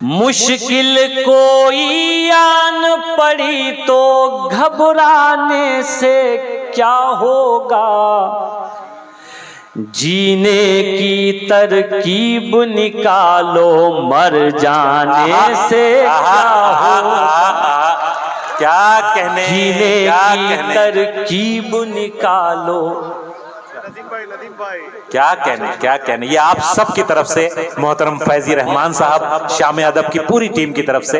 मुश्किल कोई आन पड़ी तो घबराने से क्या होगा, जीने की तरकीब निकालो मर जाने से क्या होगा। क्या कहने, जीने की तरकीब निकालो। क्या कहने ये आप सब की तरफ से मोहतरम फैजी रहमान साहब, शाम अदब की पूरी टीम की तरफ से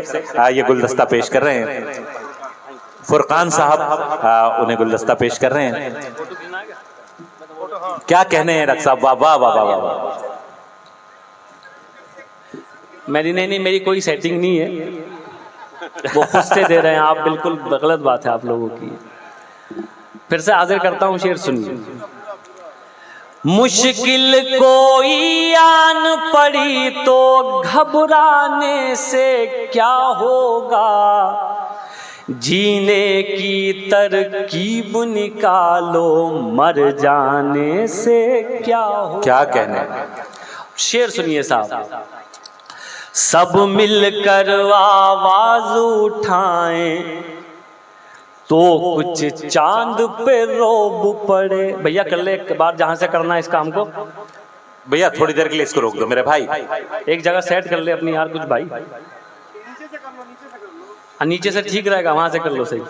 ये गुलदस्ता पेश कर रहे हैं। फुरकान साहब उन्हें गुलदस्ता पेश कर रहे हैं। क्या कहने हैं डॉक्टर साहब, वाह वाह वाह वाह वाह। मेरी नहीं, मेरी कोई सेटिंग नहीं है, वो खुद से दे रहे हैं आप, बिल्कुल गलत बात है आप लोगों की। फिर से हाजिर करता हूँ, शेर सुनिए। मुश्किल कोई आन पड़ी तो घबराने से क्या होगा, जीने की तरकीब निकालो मर जाने से क्या होगा। क्या कहने। शेर सुनिए साहब। सब मिलकर आवाज उठाएं तो कुछ चांद पे रोब पड़े। भैया कर ले एक बार, जहां से करना है इस काम को। भैया थोड़ी देर के लिए इसको रोक दो मेरे भाई, एक जगह सेट कर ले अपनी यार कुछ भाई। नीचे से ठीक रहेगा, वहां से कर लो सही।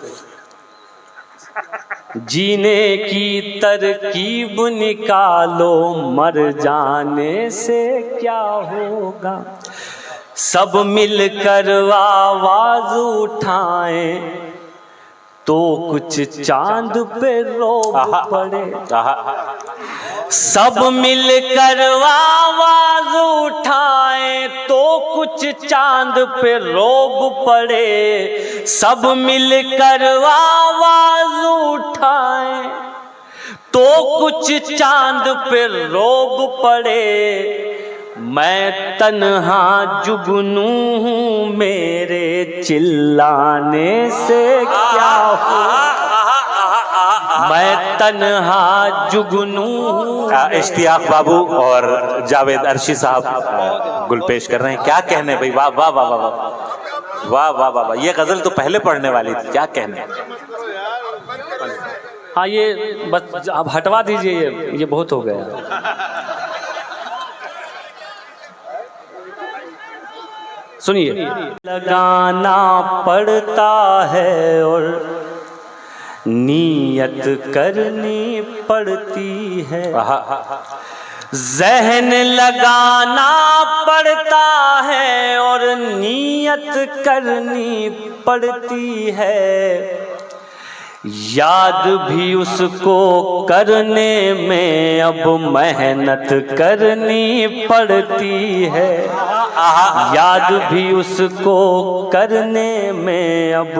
जीने की तरकीब निकालो मर जाने से क्या होगा, सब मिलकर आवाज उठाएं तो कुछ चांद पे रोब पड़े। सब मिलकर आवाज उठाएं तो कुछ चांद पे रोब पड़े। सब मिलकर आवाज उठाएं तो कुछ चांद पे रोब पड़े। मैं तन्हा जुगनू हूँ मेरे चिल्लाने से क्या हो, मैं तन्हा जुगनू हूँ। इश्तियाक बाबू और जावेद अर्शी साहब गुल पेश कर रहे हैं। क्या कहने भाई, वाह वाह वाह वाह वाह वाह वाह वाह। ये गजल तो पहले पढ़ने वाली थी, क्या कहने। हाँ ये बस आप हटवा दीजिए, ये बहुत हो गया। सुनिए। लगाना पड़ता है और नीयत करनी पड़ती है, जहन लगाना पड़ता है और नीयत करनी पड़ती है। याद भी उसको करने में अब मेहनत करनी पड़ती है। याद भी उसको करने में अब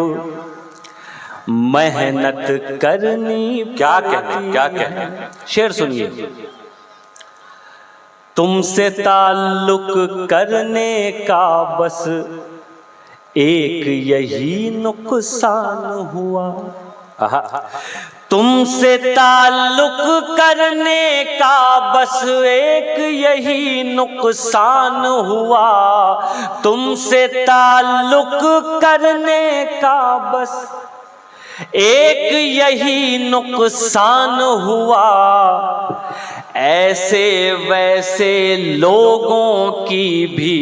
मेहनत करनी। क्या कहने, क्या कहने। शेर सुनिए। तुमसे ताल्लुक करने का बस एक यही नुकसान हुआ, तुमसे ताल्लुक करने का बस एक यही नुकसान हुआ। तुमसे ताल्लुक करने का बस एक यही नुकसान हुआ। ऐसे वैसे लोगों की भी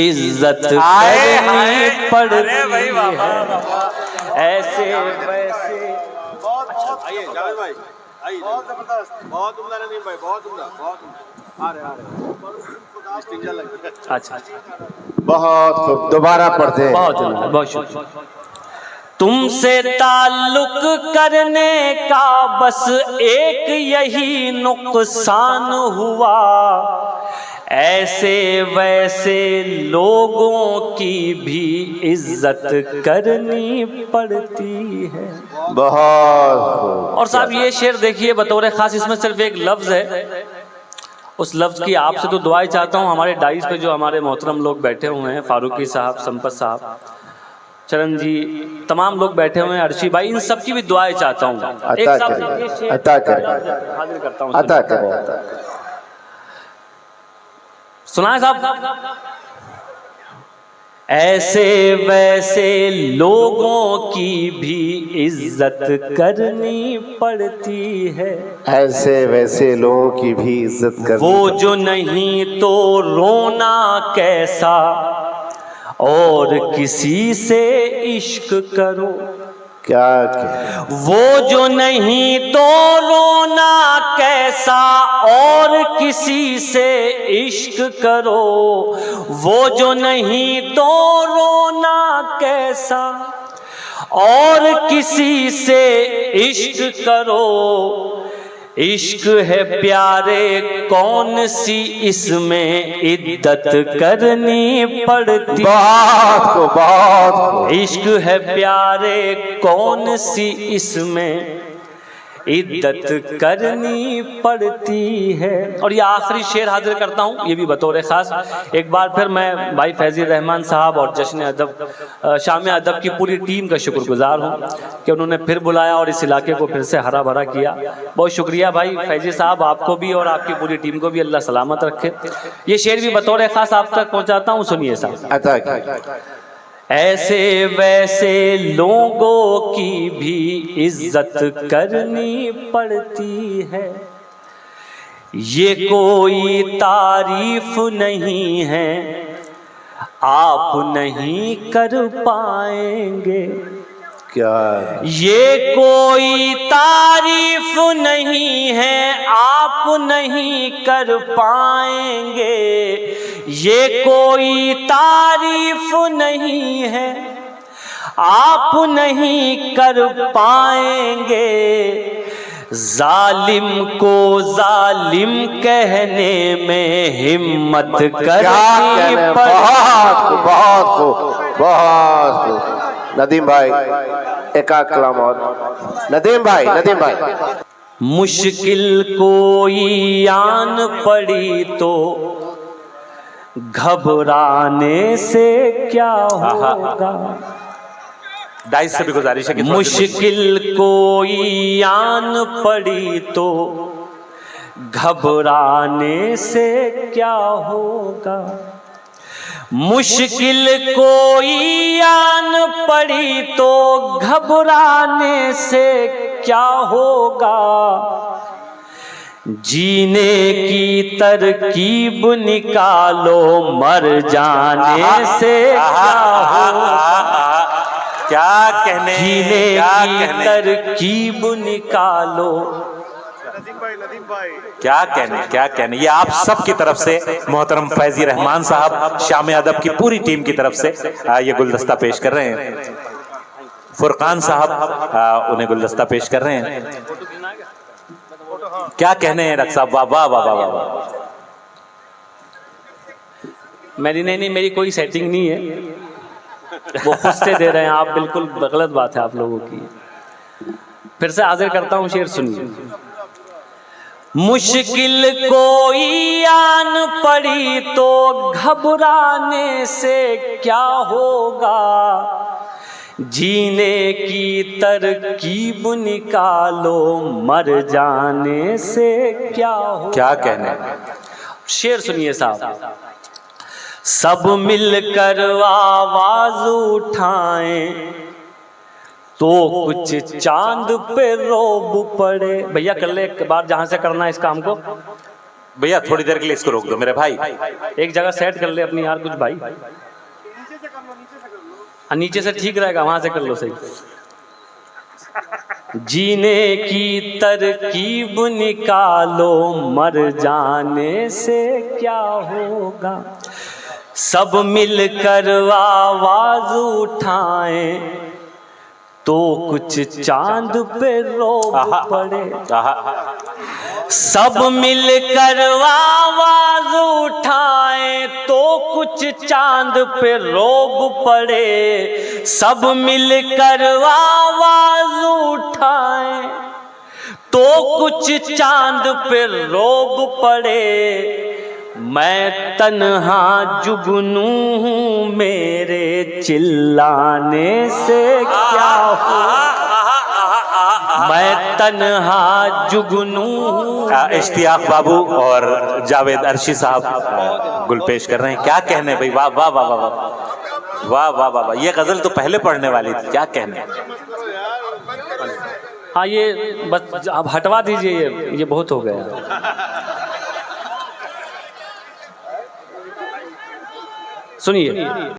इज्जत करनी पड़ती है। ऐसे वैसे। आइए जावेद भाई, आइए। बहुत जबरदस्त, बहुत उम्दा नहीं भाई, बहुत उम्दा, बहुत उम्दा। आ रहे स्टिंजर लग। अच्छा बहुत खूब, दोबारा पढ़ते हैं। बहुत शुक्रिया। तुमसे ताल्लुक करने का बस एक यही नुकसान हुआ। ऐसे वैसे लोगों की भी इज्जत करनी पड़ती है। बहुत। और साहब ये शेर देखिए बतौर खास, इसमें सिर्फ एक लफ्ज है, उस लफ्ज की आपसे तो दुआएं चाहता हूँ। हमारे डाइस पे जो हमारे मोहतरम लोग बैठे हुए हैं, फारूकी साहब, संपत साहब, चरण जी, तमाम लोग बैठे हुए हैं, अर्शी भाई, इन सब की भी दुआएं चाहता हूँ। अता करें। सुनाए साहब। ऐसे वैसे लोगों की भी इज्जत करनी पड़ती है। ऐसे वैसे लोगों की भी इज्जत करनी वो जो नहीं तो रोना कैसा, और किसी से इश्क करो। क्या वो जो नहीं तो रोना कैसा, और किसी से इश्क करो। वो जो नहीं तो रोना कैसा, और किसी से इश्क करो। इश्क है प्यारे कौन सी इसमें इद्दत करनी पड़ती। बहुत इश्क है प्यारे कौन सी इसमें इद्दत करनी पड़ती है। और ये आखिरी शेर हाजिर करता हूँ, ये भी बतौर ख़ास। एक बार फिर मैं भाई फैज़ी रहमान साहब और जश्न अदब शाम अदब की पूरी टीम का शुक्रगुजार हूँ कि उन्होंने फिर बुलाया और इस इलाके को फिर से हरा भरा किया। बहुत शुक्रिया भाई फैज़ी साहब, आपको भी और आपकी पूरी टीम को भी अल्लाह सलामत रखे। ये शेर भी बतौर ख़ास आप तक पहुँचाता हूँ, सुनिए साहब। ऐसे वैसे लोगों की भी इज्जत करनी पड़ती है। ये कोई तारीफ नहीं है, आप नहीं कर पाएंगे। क्या ये कोई तारीफ नहीं है, आप नहीं कर पाएंगे। ये कोई तारीफ नहीं है, आप नहीं कर पाएंगे। जालिम को जालिम कहने में हिम्मत करनी पड़ती। बहुत नदीम भाई, एक कलाम और। नदीम भाई मुश्किल कोई आन पड़ी तो घबराने से क्या होगा। डाइस से भी गुजारिश है कि मुश्किल कोई आन पड़ी तो घबराने से क्या होगा। मुश्किल कोई आन पड़ी तो घबराने से क्या होगा। जीने की तरकीब निकालो, मर जाने से क्या होगा। क्या कहने, जीने की तरकीब निकालो। क्या कहने ये आप सब की तरफ से मोहतरम फैजी रहमान साहब शाम अदब की पूरी टीम की तरफ से ये गुलदस्ता पेश कर रहे हैं। फुरकान साहब उन्हें गुलदस्ता पेश कर रहे हैं। क्या कहने हैं रख साहब, वाह वाह वाह वाह वाह। मेरी नहीं, मेरी कोई सेटिंग नहीं है, वो खुद से दे रहे हैं आप। बिल्कुल गलत बात है आप लोगों की। फिर से हाजिर करता हूँ, शेर सुनिए। मुश्किल कोई आन पड़ी तो घबराने से क्या होगा। जीने की तरकीब निकालो, मर जाने से क्या होगा। क्या कहने। शेर सुनिए साहब। सब मिलकर आवाज उठाएं तो कुछ चांद पे रोब पड़े। भैया कर ले एक बार, जहां से करना है इस काम को। भैया थोड़ी देर के लिए इसको रोक दो मेरे भाई। एक जगह सेट कर ले अपनी यार कुछ भाई। नीचे से ठीक रहेगा, वहां से कर लो सही। जीने की तरकीब निकालो, मर जाने से क्या होगा। सब मिलकर आवाज उठाएं तो कुछ चांद पे रोब पड़े। सब मिलकर आवाज उठाएं तो कुछ चांद पे रोब पड़े। सब मिलकर आवाज उठाएं तो कुछ चांद पे रोब पड़े। मैं तन्हा जुगनू हूँ, मेरे चिल्लाने से क्या हो। मैं तन्हा जुगनू हूँ। इश्तियाक बाबू और जावेद अर्शी साहब गुल पेश कर रहे हैं। क्या कहने भाई, वाह वाह वाह वाह। वाह वाह वाह वाह, ये गजल तो पहले पढ़ने वाली थी, क्या कहने। हाँ ये बस अब हटवा दीजिए, ये बहुत हो गया। सुनिए।